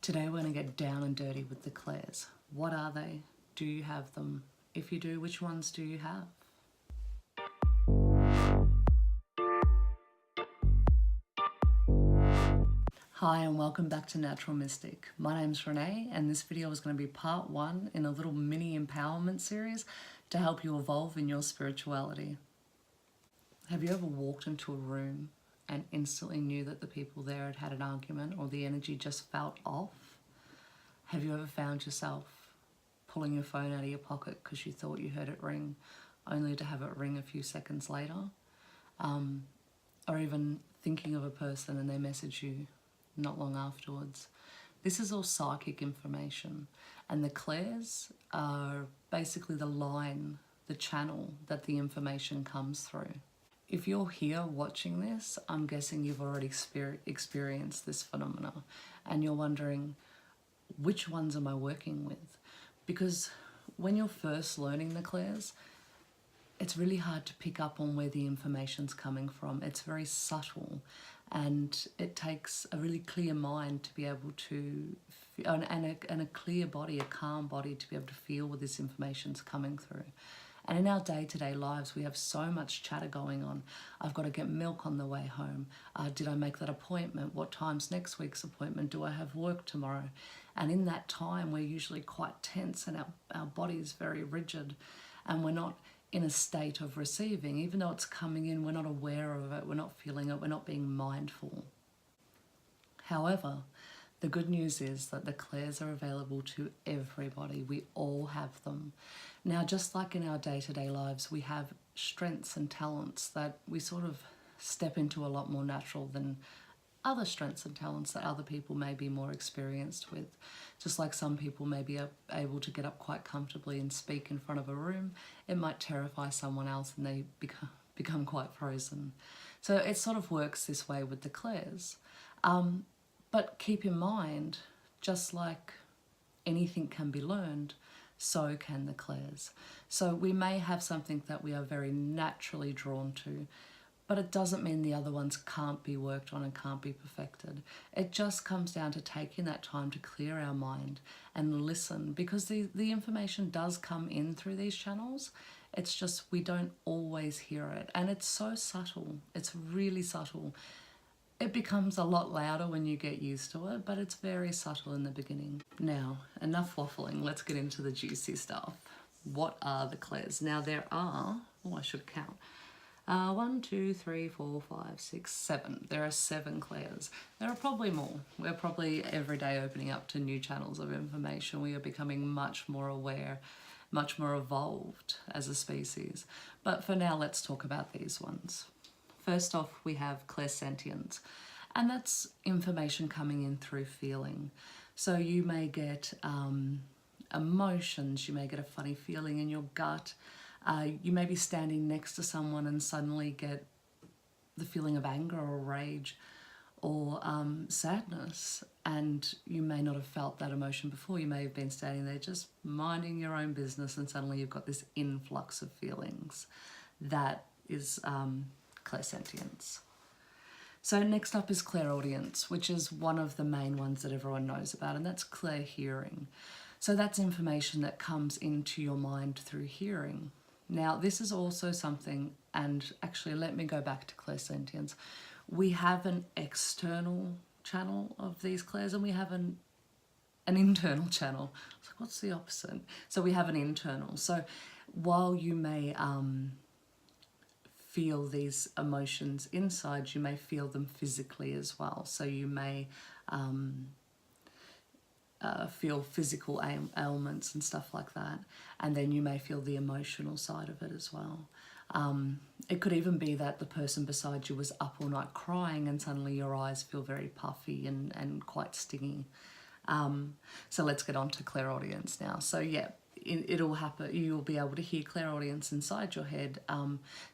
Today we're going to get down and dirty with the clairs. What are they? Do you have them? If you do, which ones do you have? Hi and welcome back to Natural Mystic. My name's Renee and this video is going to be part 1 in a little mini empowerment series to help you evolve in your spirituality. Have you ever walked into a room and instantly knew that the people there had had an argument or the energy just felt off? Have you ever found yourself pulling your phone out of your pocket because you thought you heard it ring, only to have it ring a few seconds later? Or even thinking of a person and they message you not long afterwards. This is all psychic information, and the clairs are basically the line, the channel that the information comes through. If you're here watching this, I'm guessing you've already experienced this phenomena and you're wondering, which ones am I working with? Because when you're first learning the clairs, it's really hard to pick up on where the information's coming from. It's very subtle and it takes a really clear mind to be able to, and a clear body, a calm body to be able to feel where this information's coming through. And in our day-to-day lives, we have so much chatter going on. I've got to get milk on the way home. Did I make that appointment? What time's next week's appointment? Do I have work tomorrow? And in that time, we're usually quite tense and our body is very rigid and we're not in a state of receiving. Even though it's coming in, we're not aware of it, we're not feeling it, we're not being mindful. However, the good news is that the clairs are available to everybody. We all have them. Now, just like in our day-to-day lives, we have strengths and talents that we sort of step into a lot more natural than other strengths and talents that other people may be more experienced with. Just like some people may be able to get up quite comfortably and speak in front of a room, it might terrify someone else and they become quite frozen. So it sort of works this way with the clairs. But keep in mind, just like anything can be learned, so can the clairs. So we may have something that we are very naturally drawn to, but it doesn't mean the other ones can't be worked on and can't be perfected. It just comes down to taking that time to clear our mind and listen, because the information does come in through these channels. It's just we don't always hear it, and it's so subtle. It's really subtle. It becomes a lot louder when you get used to it, but it's very subtle in the beginning. Now, enough waffling, let's get into the juicy stuff. What are the clairs? Now there are, I should count. 1, 2, 3, 4, 5, 6, 7. There are 7 clairs. There are probably more. We're probably every day opening up to new channels of information. We are becoming much more aware, much more evolved as a species. But for now, let's talk about these ones. First off, we have clairsentience, and that's information coming in through feeling. So you may get emotions, you may get a funny feeling in your gut. You may be standing next to someone and suddenly get the feeling of anger or rage or sadness, and you may not have felt that emotion before. You may have been standing there just minding your own business and suddenly you've got this influx of feelings. That is clairsentience. So next up is clairaudience, which is one of the main ones that everyone knows about, and that's clear hearing. So that's information that comes into your mind through hearing. Now, this is also something, and actually let me go back to clairsentience. We have an external channel of these clairs and we have an internal channel. It's like, what's the opposite? So we have an internal. So while you may feel these emotions inside, you may feel them physically as well. So you may feel physical ailments and stuff like that, and then you may feel the emotional side of it as well. It could even be that the person beside you was up all night crying and suddenly your eyes feel very puffy and quite stingy. So let's get on to clairaudience now. So yeah, it'll happen. You'll be able to hear clairaudience inside your head.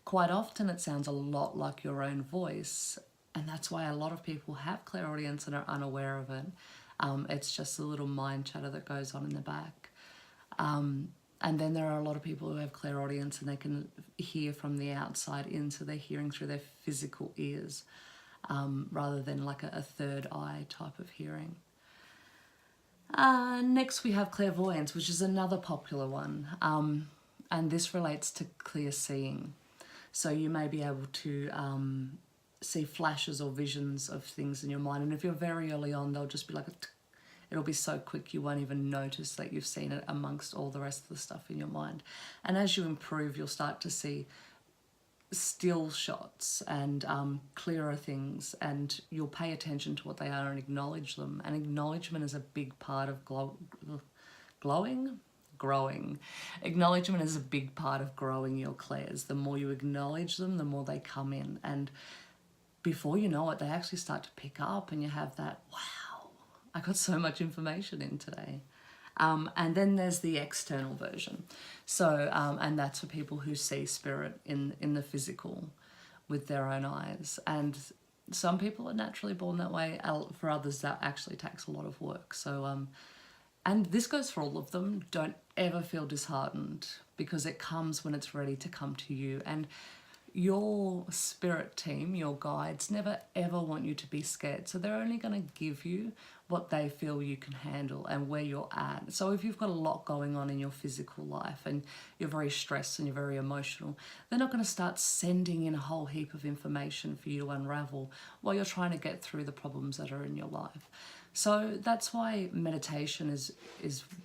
Quite often it sounds a lot like your own voice, and that's why a lot of people have clairaudience and are unaware of it. It's just a little mind chatter that goes on in the back. And then there are a lot of people who have clairaudience and they can hear from the outside in, so they're hearing through their physical ears rather than like a third eye type of hearing. Next we have clairvoyance, which is another popular one. And this relates to clear seeing. So you may be able to see flashes or visions of things in your mind. And if you're very early on, they'll just be like, it'll be so quick you won't even notice that you've seen it amongst all the rest of the stuff in your mind. And as you improve, you'll start to see still shots and clearer things, and you'll pay attention to what they are and acknowledge them. And acknowledgement is a big part of growing. Acknowledgement is a big part of growing your clairs. The more you acknowledge them, the more they come in, and before you know it, they actually start to pick up, and you have that, wow, I got so much information in today. And then there's the external version. So, and that's for people who see spirit in the physical with their own eyes. And some people are naturally born that way. For others, that actually takes a lot of work. So, and this goes for all of them. Don't ever feel disheartened, because it comes when it's ready to come to you. And your spirit team, your guides, never ever want you to be scared. So they're only going to give you what they feel you can handle and where you're at. So if you've got a lot going on in your physical life and you're very stressed and you're very emotional, they're not going to start sending in a whole heap of information for you to unravel while you're trying to get through the problems that are in your life. So that's why meditation is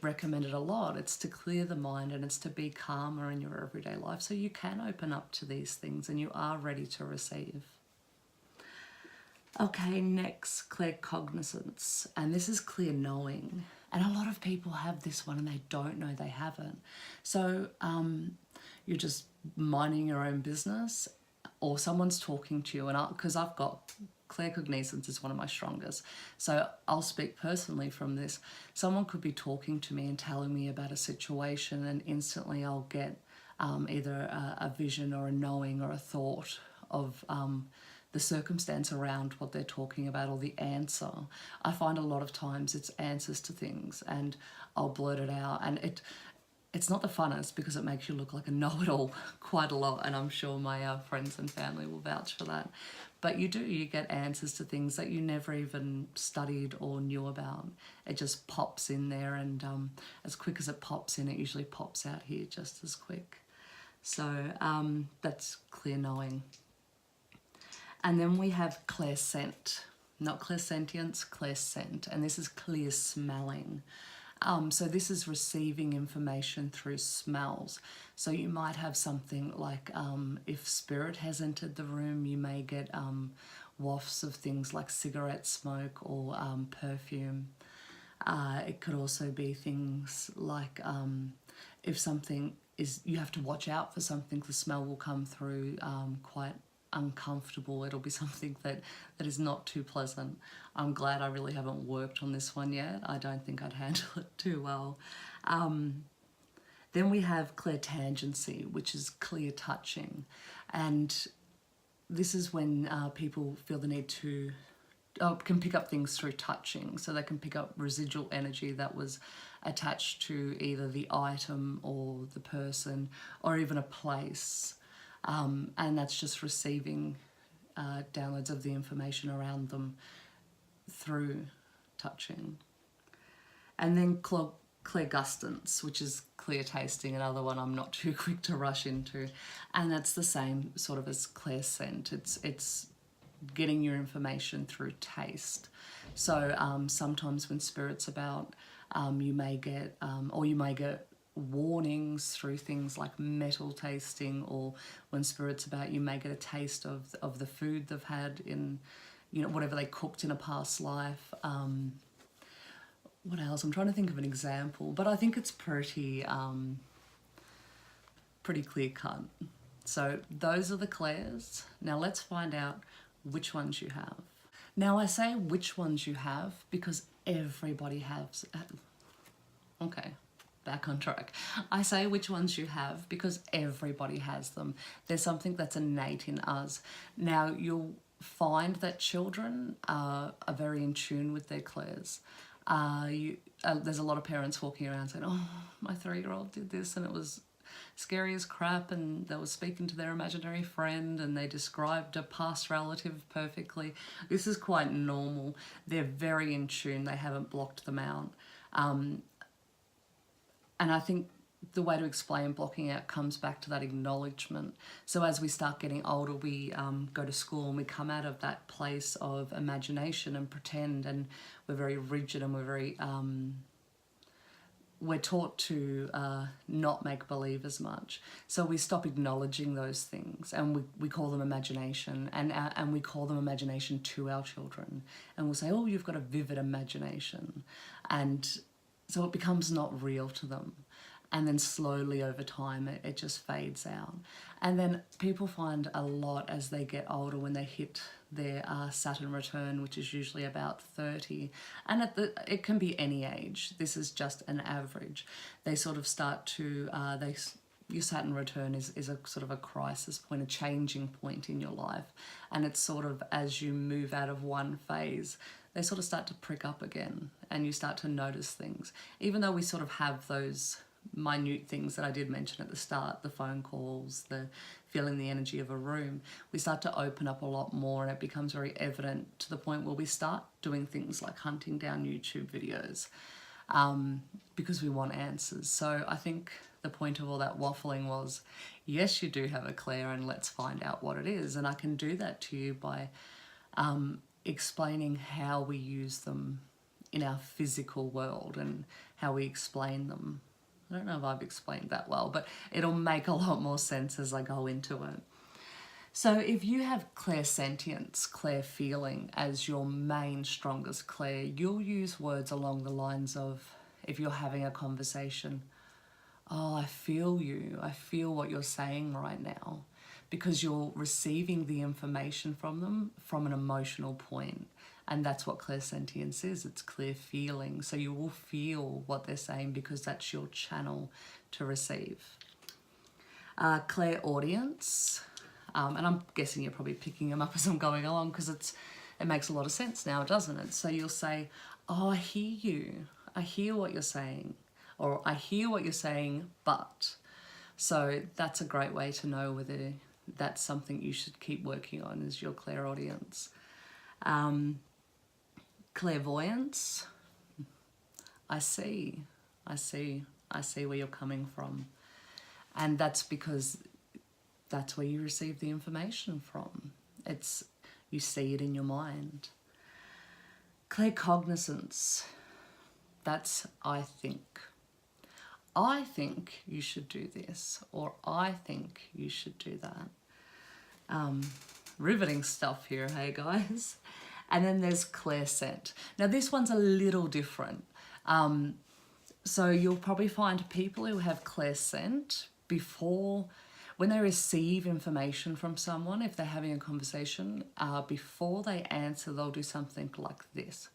recommended a lot. It's to clear the mind, and it's to be calmer in your everyday life so you can open up to these things and you are ready to receive. Okay, next, claircognizance, and this is clear knowing. And a lot of people have this one and they don't know they haven't. So you're just minding your own business, or someone's talking to you, and because I've got claircognizance is one of my strongest. So I'll speak personally from this. Someone could be talking to me and telling me about a situation, and instantly I'll get either a vision or a knowing or a thought of the circumstance around what they're talking about, or the answer. I find a lot of times it's answers to things, and I'll blurt it out, and it's not the funnest because it makes you look like a know-it-all quite a lot, and I'm sure my friends and family will vouch for that. But you get answers to things that you never even studied or knew about. It just pops in there, and as quick as it pops in, it usually pops out here just as quick. So that's clear knowing. And then we have clairscent, not clairsentience, clairscent, and this is clear smelling. So this is receiving information through smells. So you might have something like if spirit has entered the room, you may get wafts of things like cigarette smoke or perfume. It could also be things like if something is, you have to watch out for something, the smell will come through quite uncomfortable. It'll be something that is not too pleasant. I'm glad I really haven't worked on this one yet. I don't think I'd handle it too well. Then we have clairtangency, which is clear touching, and this is when people feel the need to can pick up things through touching. So they can pick up residual energy that was attached to either the item or the person or even a place. And that's just receiving downloads of the information around them through touching. And then clairgustance, which is clear tasting, another one I'm not too quick to rush into. And that's the same sort of as clairscent. It's getting your information through taste. So sometimes when spirit's about, you may get warnings through things like metal tasting, or when spirit's about, you may get a taste of the food they've had in, whatever they cooked in a past life. What else? I'm trying to think of an example, but I think it's pretty clear cut. So those are the clairs. Now let's find out which ones you have. Now I say which ones you have because everybody has. Okay. Back on track. I say which ones you have because everybody has them. There's something that's innate in us. Now you'll find that children are very in tune with their clairs. There's a lot of parents walking around saying, oh, my 3-year-old did this, and it was scary as crap, and they were speaking to their imaginary friend and they described a past relative perfectly. This is quite normal. They're very in tune. They haven't blocked them out. And I think the way to explain blocking out comes back to that acknowledgement. So as we start getting older, we go to school and we come out of that place of imagination and pretend, and we're very rigid, and we're taught to not make believe as much. So we stop acknowledging those things, and we call them imagination, and we call them imagination to our children. And we'll say, oh, you've got a vivid imagination. And so it becomes not real to them. And then slowly over time, it just fades out. And then people find a lot as they get older, when they hit their Saturn return, which is usually about 30. And it can be any age. This is just an average. They sort of start to, your Saturn return is a sort of a crisis point, a changing point in your life. And it's sort of as you move out of one phase, they sort of start to prick up again, and you start to notice things. Even though we sort of have those minute things that I did mention at the start, the phone calls, the feeling the energy of a room, we start to open up a lot more, and it becomes very evident to the point where we start doing things like hunting down YouTube videos because we want answers. So I think the point of all that waffling was, yes, you do have a clair, and let's find out what it is. And I can do that to you by explaining how we use them in our physical world and how we explain them. I don't know if I've explained that well, but it'll make a lot more sense as I go into it. So if you have clairsentience, clair-feeling as your main strongest clair, you'll use words along the lines of, if you're having a conversation, oh, I feel you, I feel what you're saying right now, because you're receiving the information from them from an emotional point. And that's what clairsentience is. It's clear feeling. So you will feel what they're saying because that's your channel to receive. Clairaudience. And I'm guessing you're probably picking them up as I'm going along, because it makes a lot of sense now, doesn't it? So you'll say, oh, I hear you. I hear what you're saying. Or I hear what you're saying, but. So that's a great way to know whether that's something you should keep working on, is your clairaudience. Clairvoyance. I see where you're coming from. And that's because that's where you receive the information from. You see it in your mind. Claircognizance. That's I think. I think you should do this, or I think you should do that. Riveting stuff here, hey guys. And then there's clairscent. Now this one's a little different. So you'll probably find people who have clairscent before, when they receive information from someone, if they're having a conversation, before they answer, they'll do something like this.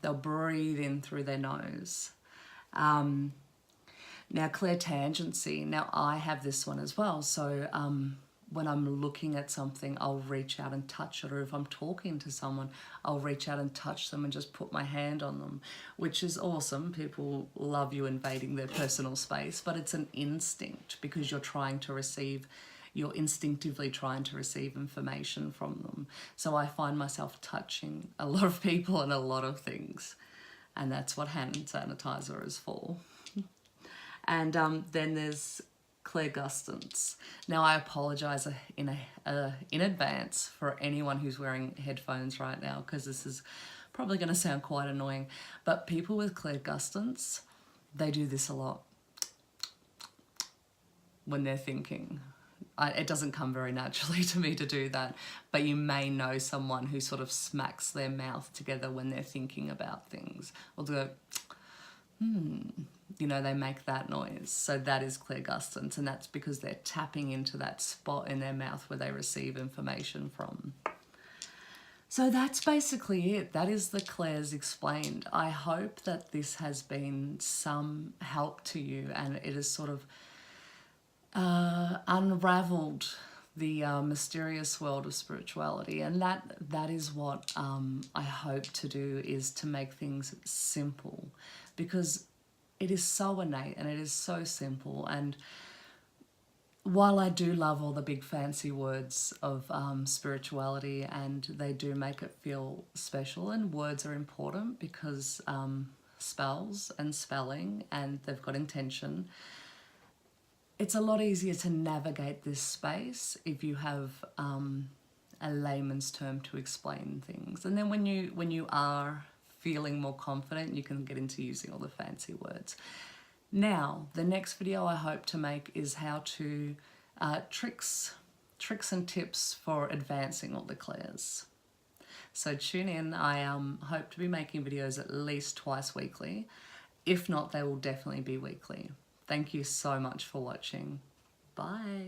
They'll breathe in through their nose. Now, clairtangency. Now, I have this one as well. So when I'm looking at something, I'll reach out and touch it. Or if I'm talking to someone, I'll reach out and touch them and just put my hand on them, which is awesome. People love you invading their personal space, but it's an instinct because you're instinctively trying to receive information from them. So I find myself touching a lot of people and a lot of things. And that's what hand sanitizer is for. And then there's clairgustance. Now I apologize in advance for anyone who's wearing headphones right now, because this is probably going to sound quite annoying. But people with clairgustance, they do this a lot when they're thinking. It doesn't come very naturally to me to do that, but you may know someone who sort of smacks their mouth together when they're thinking about things, or they go, they make that noise. So that is clairgustance, and that's because they're tapping into that spot in their mouth where they receive information from. So that's basically it. That is the clairs explained. I hope that this has been some help to you, and it has sort of unraveled the mysterious world of spirituality. And that is what I hope to do, is to make things simple, because it is so innate and it is so simple. And while I do love all the big fancy words of spirituality, and they do make it feel special, and words are important because spells and spelling, and they've got intention, it's a lot easier to navigate this space if you have a layman's term to explain things. And then when you are feeling more confident, you can get into using all the fancy words. Now, the next video I hope to make is how to tricks and tips for advancing all the clairs. So tune in. I hope to be making videos at least twice weekly. If not, they will definitely be weekly. Thank you so much for watching. Bye.